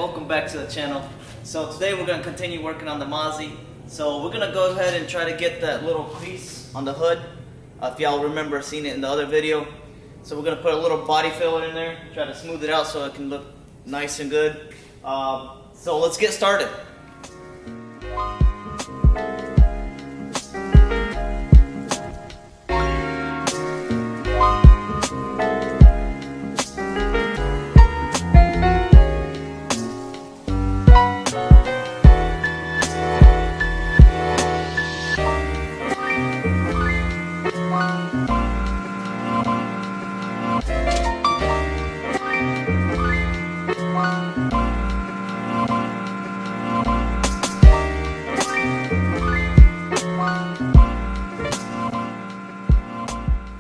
welcome back to the channel. So today we're going to continue working on the Mazzy. So we're going to go ahead and try to get that little crease on the hood. If y'all remember seeing it in the other video. So we're going to put a little body filler in there, try to smooth it out so it can look nice and good. So let's get started.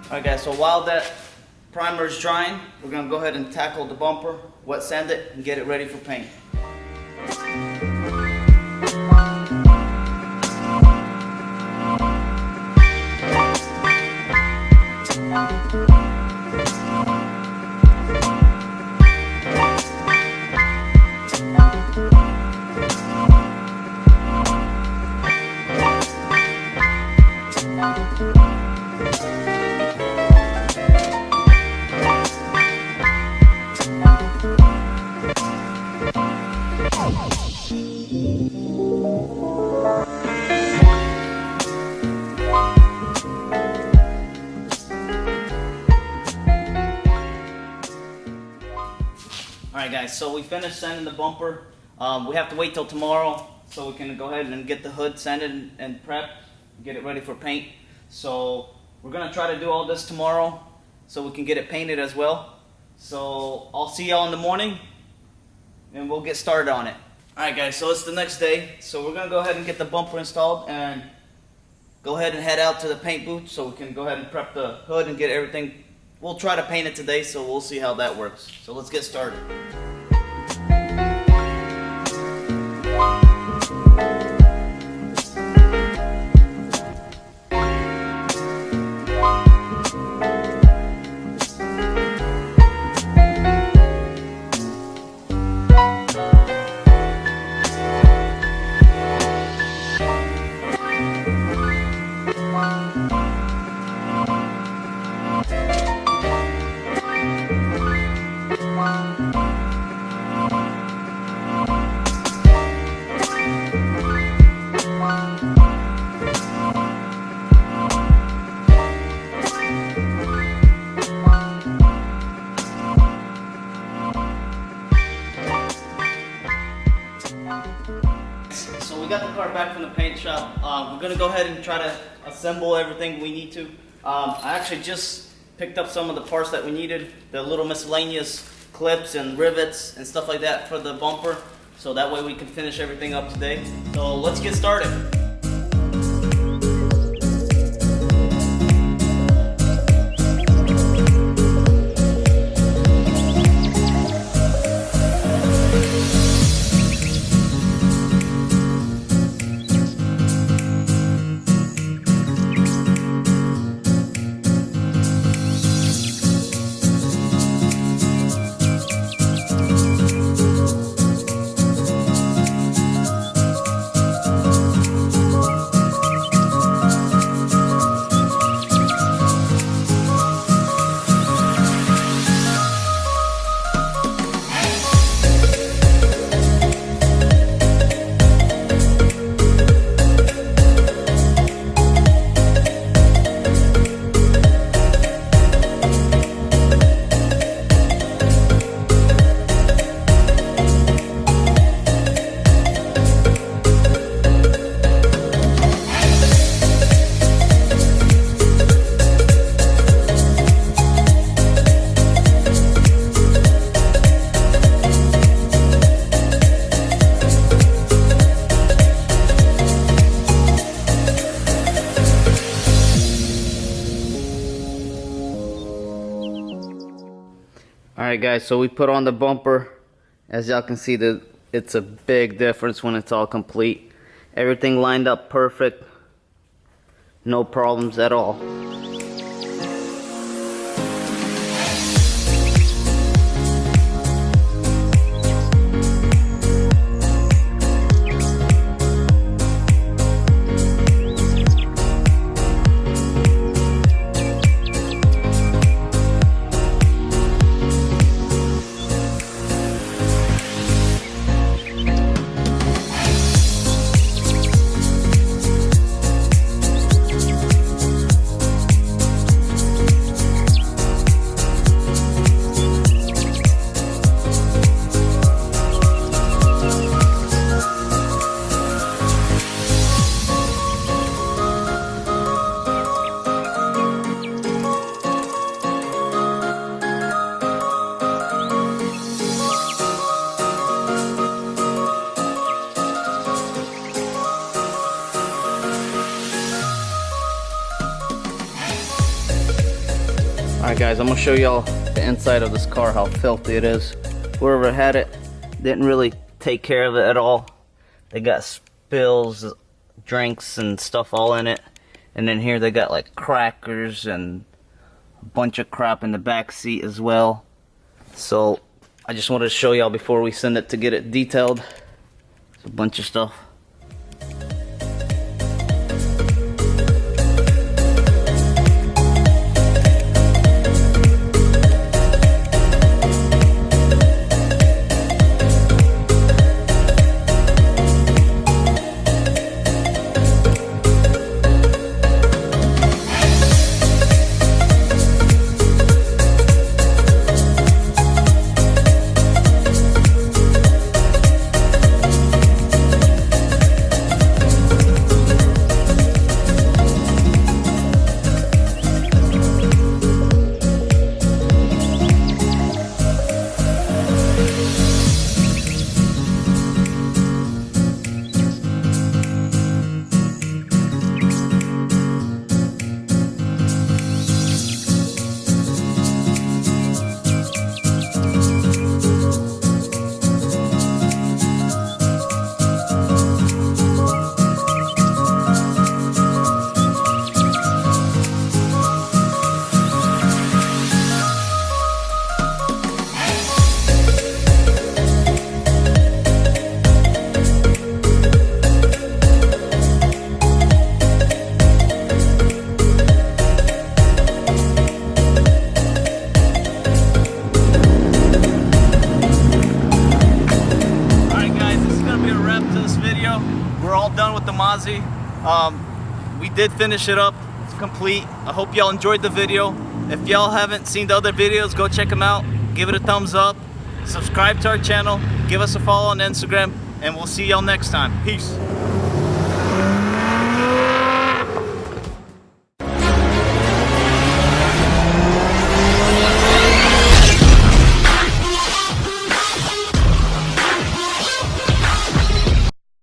Alright guys, so while that primer is drying, we're going to go ahead and tackle the bumper, wet sand it, and get it ready for paint. Alright guys, so we finished sanding the bumper. We have to wait till tomorrow so we can go ahead and get the hood sanded and prepped, get it ready for paint. So we're going to try to do all this tomorrow so we can get it painted as well. So I'll see y'all in the morning and we'll get started on it. Alright guys, so it's the next day. So we're going to go ahead and get the bumper installed and go ahead and head out to the paint booth so we can go ahead and prep the hood and get everything. We'll try to paint it today, so we'll see how that works. So let's get started. So we got the car back from the paint shop. We're going to go ahead and try to assemble everything we need to. I actually just picked up some of the parts that we needed, the little miscellaneous clips and rivets and stuff like that for the bumper, so that way we can finish everything up today. So let's get started. Alright guys, so we put on the bumper. As y'all can see, it's a big difference when it's all complete. Everything lined up perfect. No problems at all. Alright guys, I'm gonna show y'all the inside of this car, how filthy it is. Whoever had it didn't really take care of it at all. They got spills, drinks and stuff all in it. And then here they got like crackers and a bunch of crap in the back seat as well. So I just wanted to show y'all before we send it to get it detailed. It's a bunch of stuff. We're all done with the Mazzy. We did finish it up. It's complete. I hope y'all enjoyed the video. If y'all haven't seen the other videos, go check them out. Give it a thumbs up. Subscribe to our channel. Give us a follow on Instagram. And we'll see y'all next time. Peace.